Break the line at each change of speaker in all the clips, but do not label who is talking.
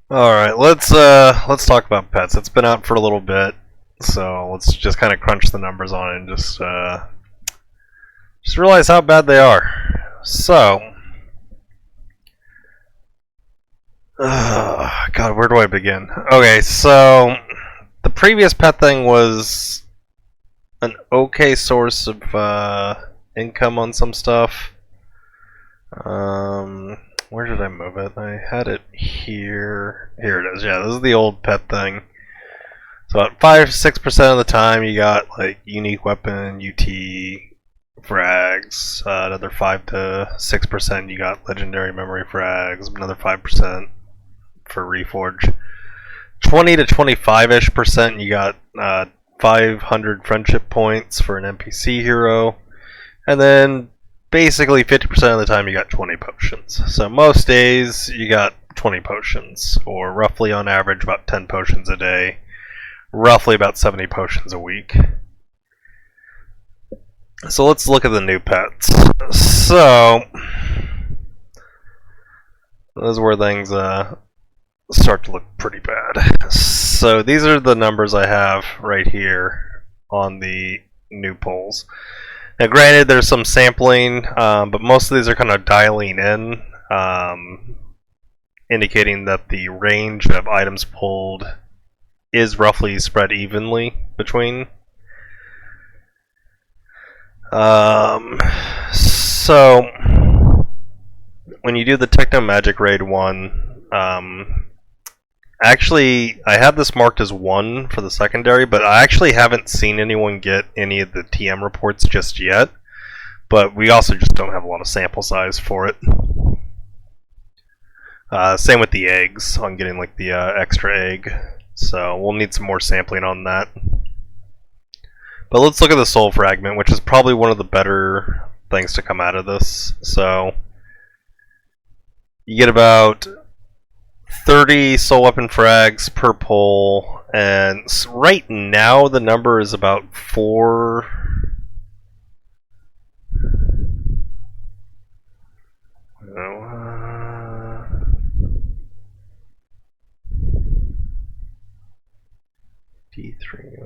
All right, let's talk about pets. It's been out for a little bit, so let's just kind of crunch the numbers on it and just realize how bad they are. So, God, where do I begin? Okay, so the previous pet thing was an okay source of income on some stuff. Where did I move it? I had it here. Here it is. Yeah, this is the old pet thing. So about 5-6% of the time, you got like unique weapon, UT frags. Another 5 to 6%, you got legendary memory frags. Another 5% for reforge. 20 to 25-ish%, you got 500 friendship points for an NPC hero, and then basically 50% of the time you got 20 potions. So most days you got 20 potions, or roughly on average about 10 potions a day, roughly about 70 potions a week. So let's look at the new pets. So this is where things start to look pretty bad. So these are the numbers I have right here on the new polls. Now, granted, there's some sampling, but most of these are kind of dialing in, indicating that the range of items pulled is roughly spread evenly between. So, when you do the Techno Magic Raid 1, actually, I had this marked as 1 for the secondary, but I actually haven't seen anyone get any of the TM reports just yet. But we also just don't have a lot of sample size for it. Same with the eggs, on getting like the extra egg. So we'll need some more sampling on that. But let's look at the soul fragment, which is probably one of the better things to come out of this. So you get about 30 soul weapon frags per pull, and right now the number is about 4. D3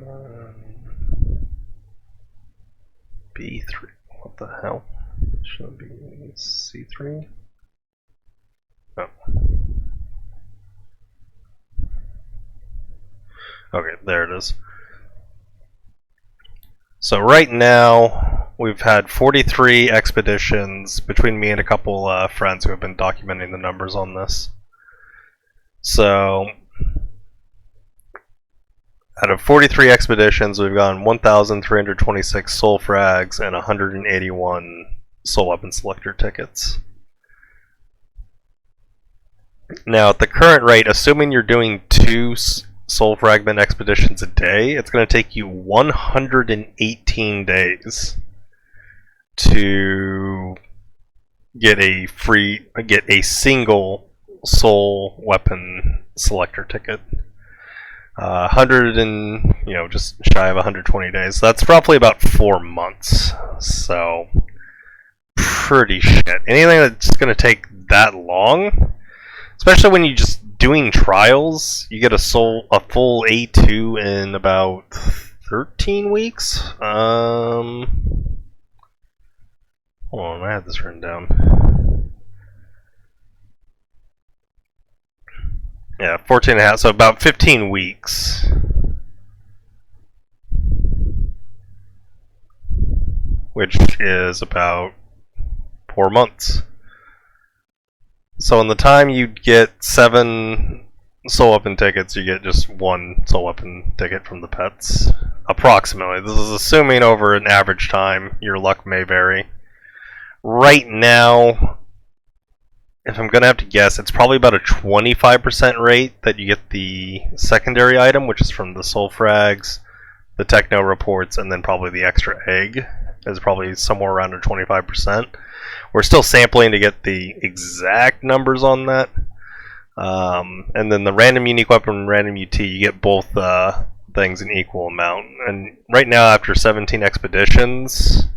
B3. What the hell? Should be C3. Oh. Okay, there it is. So right now, we've had 43 expeditions between me and a couple friends who have been documenting the numbers on this. So, out of 43 expeditions, we've gotten 1,326 soul frags and 181 soul weapon selector tickets. Now, at the current rate, assuming you're doing 2 soul fragment expeditions a day, it's going to take you 118 days to get a single soul weapon selector ticket. 100 and just shy of 120 days. So that's roughly about 4 months. So pretty shit. Anything that's going to take that long, especially when you just doing trials, you get a full A2 in about 13 weeks. Hold on, I had this written down. Yeah, 14 and a half, so about 15 weeks. Which is about 4 months. So in the time you get 7 soul weapon tickets, you get just 1 soul weapon ticket from the pets. Approximately. This is assuming over an average time. Your luck may vary. Right now, if I'm going to have to guess, it's probably about a 25% rate that you get the secondary item, which is from the soul frags, the techno reports, and then probably the extra egg. Is probably somewhere around a 25%. We're still sampling to get the exact numbers on that. And then the random unique weapon and random UT, you get both things in equal amount. And right now, after 17 expeditions,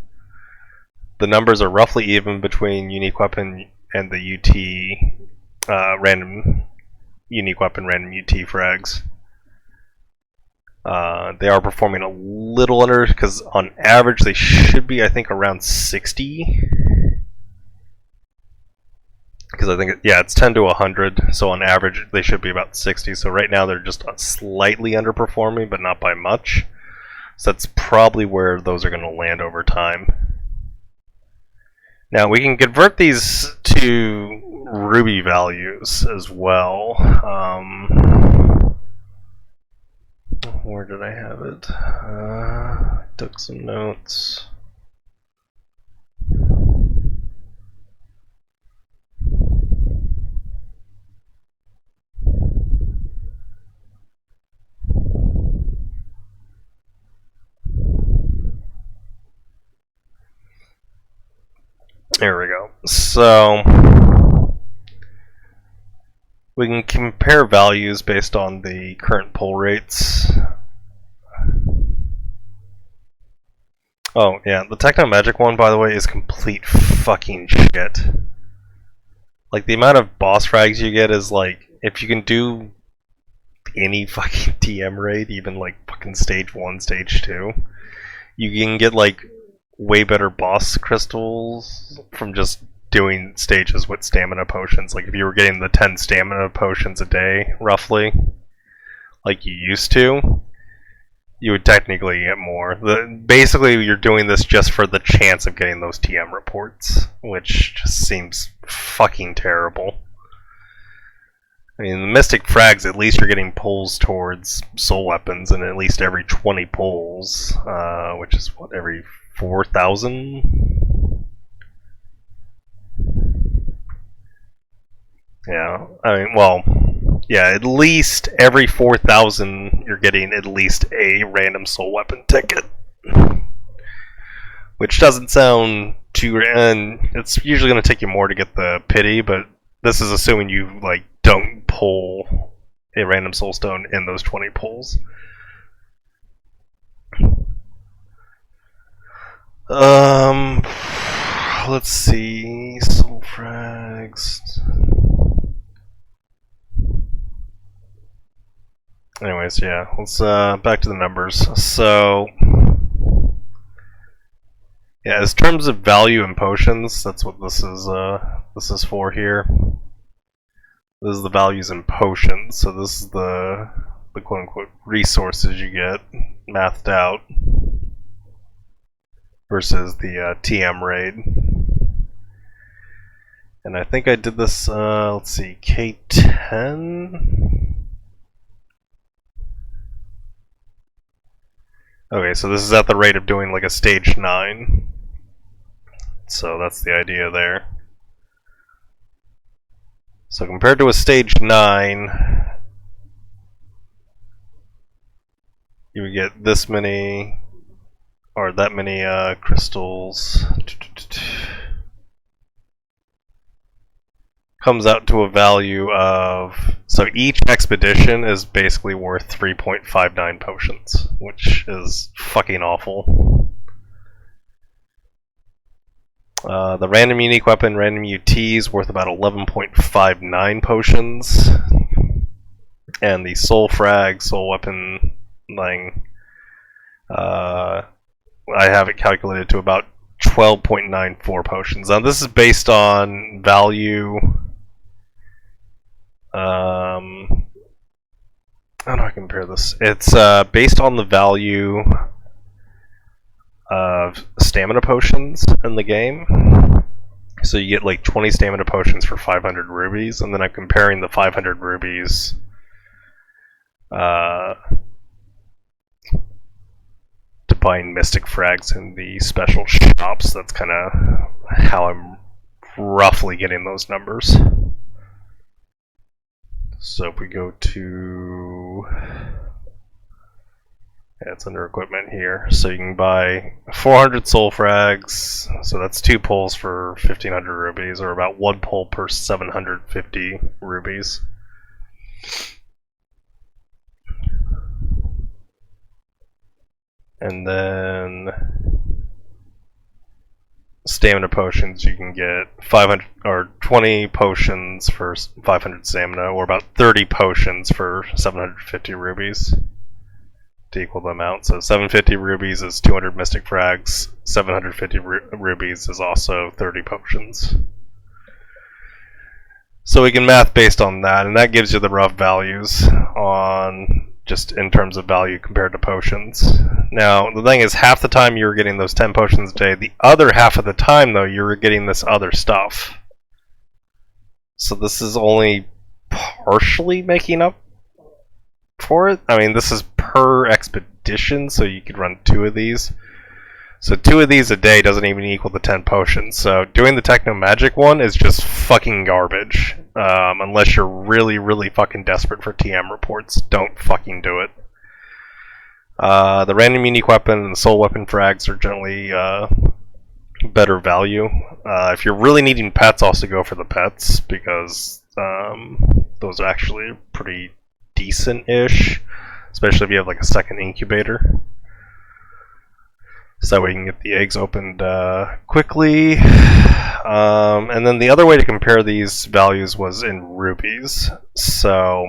the numbers are roughly even between unique weapon and the UT random unique weapon random UT frags. They are performing a little under, because on average they should be, I think, around 60. Because I think, yeah, it's 10 to 100, so on average they should be about 60. So right now they're just slightly underperforming, but not by much. So that's probably where those are going to land over time. Now we can convert these to Ruby values as well. Where did I have it? Took some notes. There we go. So we can compare values based on the current pull rates. Oh, yeah, the Techno Magic one, by the way, is complete fucking shit. Like, the amount of boss frags you get is like, if you can do any fucking TM raid, even like fucking stage 1, stage 2, you can get like way better boss crystals from just doing stages with stamina potions. Like if you were getting the 10 stamina potions a day, roughly, like you used to, you would technically get more. Basically, you're doing this just for the chance of getting those TM reports, which just seems fucking terrible. I mean, the Mystic Frags, at least you're getting pulls towards soul weapons, and at least every 20 pulls, which is what, every 4,000? Yeah, I mean, well, yeah, at least every 4,000 you're getting at least a random soul weapon ticket. Which doesn't sound too, and it's usually going to take you more to get the pity, but this is assuming you like don't pull a random soul stone in those 20 pulls. Let's see, soul frags. Anyways, yeah, let's back to the numbers. So, yeah, as terms of value and potions, that's what this is for here. This is the values in potions. So this is the quote unquote resources you get mathed out versus the TM raid. And I think I did this. Let's see, K10. Okay, so this is at the rate of doing like a stage 9. So that's the idea there. So compared to a stage 9, you would get this many, or that many crystals. Comes out to a value of, so each expedition is basically worth 3.59 potions, which is fucking awful. The random unique weapon, random UT, is worth about 11.59 potions. And the soul frag, soul weapon thing, I have it calculated to about 12.94 potions. Now this is based on value. How do I compare this? It's based on the value of stamina potions in the game. So you get like 20 stamina potions for 500 rubies, and then I'm comparing the 500 rubies to buying Mystic Frags in the special shops. That's kind of how I'm roughly getting those numbers. So if we go to, yeah, it's under equipment here. So you can buy 400 soul frags. So that's 2 pulls for 1,500 rubies, or about 1 pull per 750 rubies. And then stamina potions, you can get 500 or 20 potions for 500 stamina, or about 30 potions for 750 rubies to equal the amount. So 750 rubies is 200 mystic frags, 750 rubies is also 30 potions. So we can math based on that, and that gives you the rough values on just in terms of value compared to potions. Now, the thing is, half the time you were getting those 10 potions a day. The other half of the time, though, you were getting this other stuff. So this is only partially making up for it. I mean, this is per expedition, so you could run 2 of these. So 2 of these a day doesn't even equal the 10 potions. So doing the Techno Magic one is just fucking garbage. Unless you're really, really fucking desperate for TM reports. Don't fucking do it. The random unique weapon and the soul weapon frags are generally better value. If you're really needing pets, also go for the pets, because those are actually pretty decent-ish. Especially if you have like a second incubator. So we can get the eggs opened quickly. And then the other way to compare these values was in rubies. So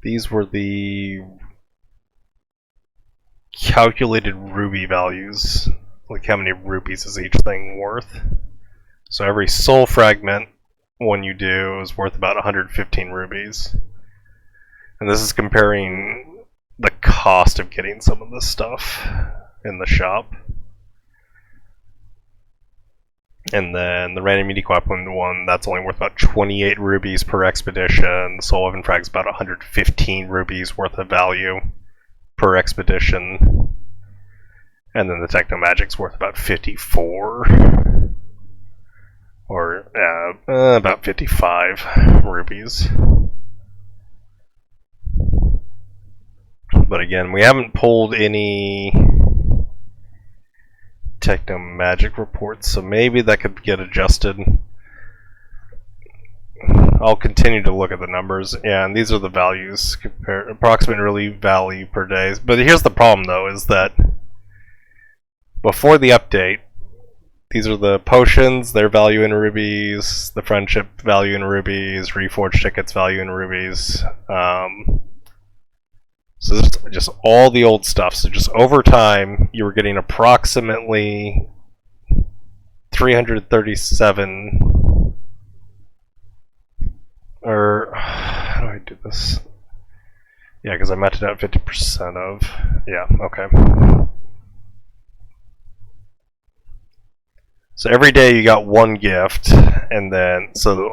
these were the calculated ruby values. Like how many rubies is each thing worth. So every soul fragment one you do is worth about 115 rubies. And this is comparing the cost of getting some of this stuff in the shop. And then the random unique weapon one, that's only worth about 28 rubies per expedition. The soul weapon frag's about 115 rubies worth of value per expedition. And then the Techno Magic's worth about 54. Or about 55 rubies. But again, we haven't pulled any Techno Magic reports, so maybe that could get adjusted. I'll continue to look at the numbers, and these are the values, approximate really value per day. But here's the problem, though, is that before the update, these are the potions, their value in rubies, the friendship value in rubies, reforged tickets value in rubies. So this is just all the old stuff. So just over time, you were getting approximately 337, or how do I do this? Yeah, because I matched out 50% of, yeah, okay. So every day you got one gift, and then so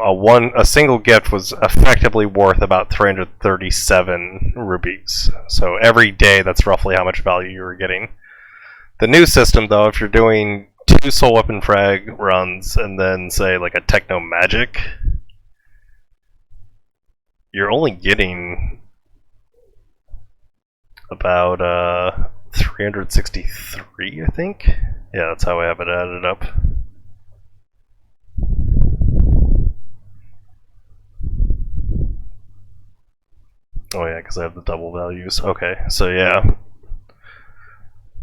a single gift was effectively worth about 337 rubies. So every day, that's roughly how much value you were getting. The new system, though, if you're doing 2 soul weapon frag runs and then say like a Techno Magic, you're only getting about 363, I think. Yeah, that's how I have it added up. Oh yeah, because I have the double values. Okay, so yeah.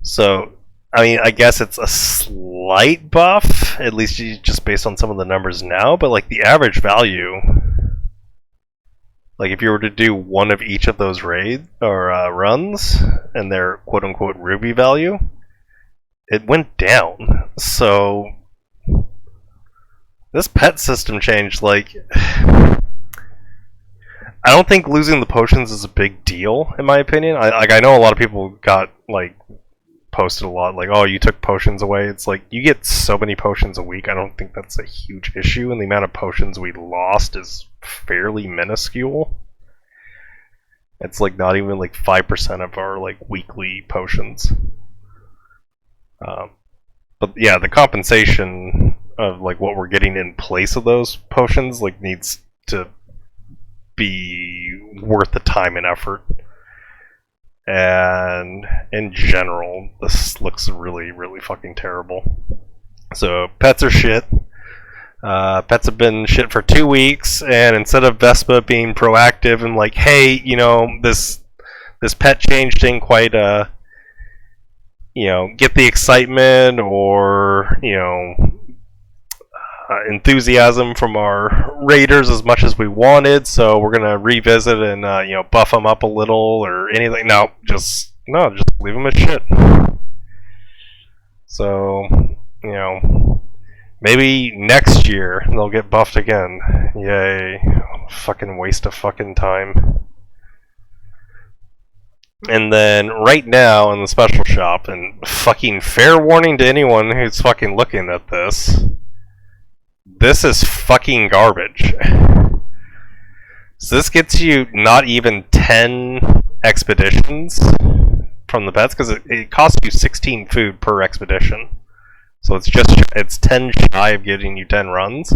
So, I mean, I guess it's a slight buff, at least just based on some of the numbers now, but like the average value, like if you were to do one of each of those raid or runs and their quote-unquote ruby value, it went down. So this pet system change, like, I don't think losing the potions is a big deal, in my opinion. I know a lot of people got, like, posted a lot, like, oh, you took potions away. It's like, you get so many potions a week, I don't think that's a huge issue, and the amount of potions we lost is fairly minuscule. It's, like, not even, like, 5% of our, like, weekly potions. But, yeah, the compensation of, like, what we're getting in place of those potions, like, needs to be worth the time and effort. And in general, this looks really, really fucking terrible. So pets are shit. Pets have been shit for 2 weeks, and instead of Vespa being proactive and like, hey, you know, this this pet change didn't quite get the excitement or enthusiasm from our raiders as much as we wanted, so we're gonna revisit and buff them up a little or anything. No, just leave them as shit. So maybe next year they'll get buffed again. Yay! Fucking waste of fucking time. And then right now in the special shop, and fucking fair warning to anyone who's fucking looking at this. This is fucking garbage. So this gets you not even 10 expeditions from the pets, because it costs you 16 food per expedition. So it's 10 shy of getting you 10 runs.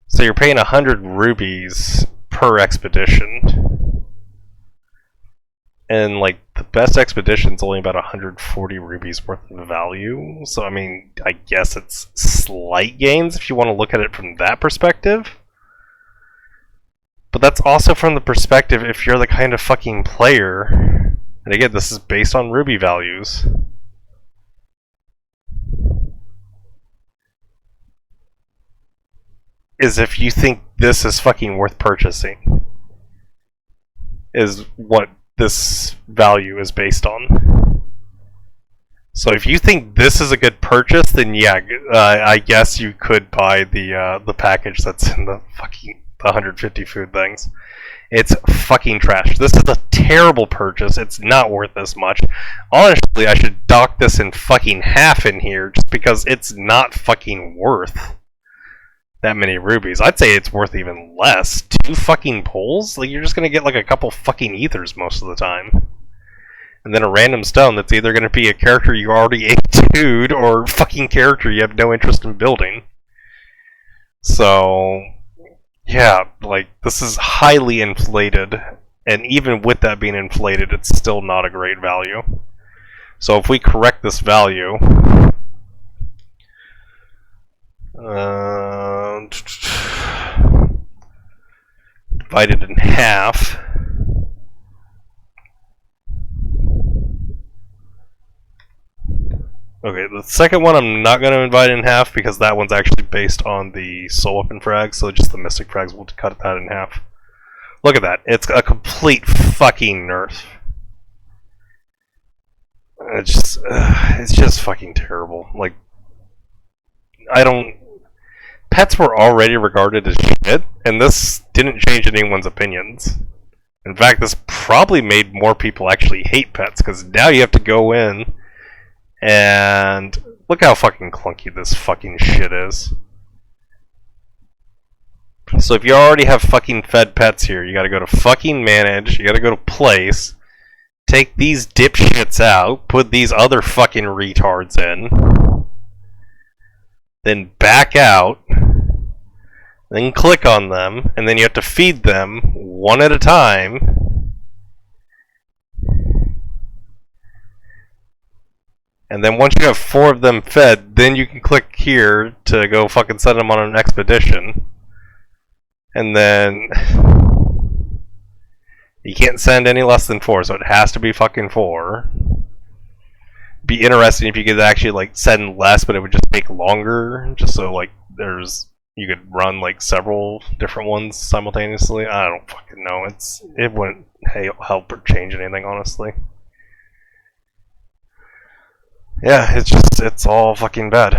So you're paying 100 rubies per expedition. And like the best expedition's only about 140 rubies worth of value. So I mean, I guess it's slight gains if you want to look at it from that perspective. But that's also from the perspective if you're the kind of fucking player, and again, this is based on ruby values, is if you think this is fucking worth purchasing, is what this value is based on. So if you think this is a good purchase, then yeah, I guess you could buy the package that's in the fucking 150 food things. It's fucking trash. This is a terrible purchase. It's not worth this much. Honestly, I should dock this in fucking half in here just because it's not fucking worth that many rubies. I'd say it's worth even less. 2 fucking poles? Like, you're just gonna get like a couple fucking ethers most of the time. And then a random stone that's either gonna be a character you already A2'd or fucking character you have no interest in building. So, yeah, like, this is highly inflated. And even with that being inflated, it's still not a great value. So if we correct this value, divided in half. Okay, the second one I'm not going to divide in half because that one's actually based on the soul weapon frags, so just the mystic frags will cut that in half. Look at that. It's a complete fucking nerf. It's just fucking terrible. Like, pets were already regarded as shit, and this didn't change anyone's opinions. In fact, this probably made more people actually hate pets, because now you have to go in and look how fucking clunky this fucking shit is. So if you already have fucking fed pets here, you gotta go to fucking manage, you gotta go to place, take these dipshits out, put these other fucking retards in, then back out, then click on them, and then you have to feed them one at a time. And then once you have 4 of them fed, then you can click here to go fucking send them on an expedition. And then you can't send any less than 4, so it has to be fucking 4. Be interesting if you could actually like send less, but it would just take longer, just so like you could run like several different ones simultaneously. I don't fucking know. It wouldn't help or change anything, honestly. Yeah, it's all fucking bad.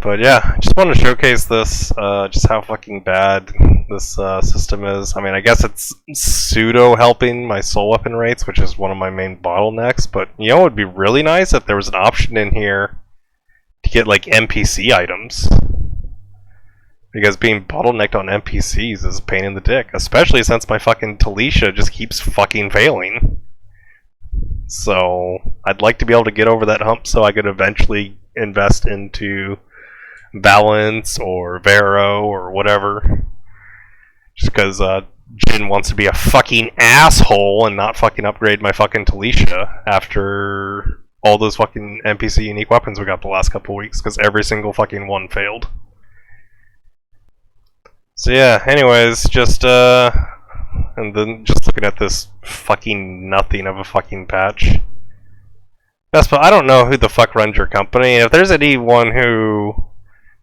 But yeah, I just wanted to showcase this, just how fucking bad this system is. I mean, I guess it's pseudo helping my soul weapon rates, which is one of my main bottlenecks, but you know, it would be really nice if there was an option in here to get like NPC items. Because being bottlenecked on NPCs is a pain in the dick, especially since my fucking Talisha just keeps fucking failing. So, I'd like to be able to get over that hump so I could eventually invest into Balance or Vero or whatever. Just because Jin wants to be a fucking asshole and not fucking upgrade my fucking Talisha after all those fucking NPC unique weapons we got the last couple weeks, because every single fucking one failed. So yeah, anyways, just and then just looking at this fucking nothing of a fucking patch. Vespa, I don't know who the fuck runs your company. If there's anyone who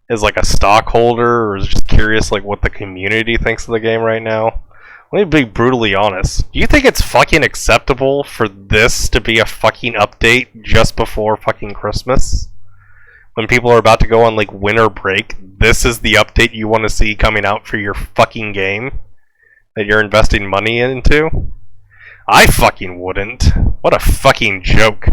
is like a stockholder or is just curious like what the community thinks of the game right now, let me be brutally honest. Do you think it's fucking acceptable for this to be a fucking update just before fucking Christmas? When people are about to go on like winter break, this is the update you want to see coming out for your fucking game that you're investing money into? I fucking wouldn't. What a fucking joke.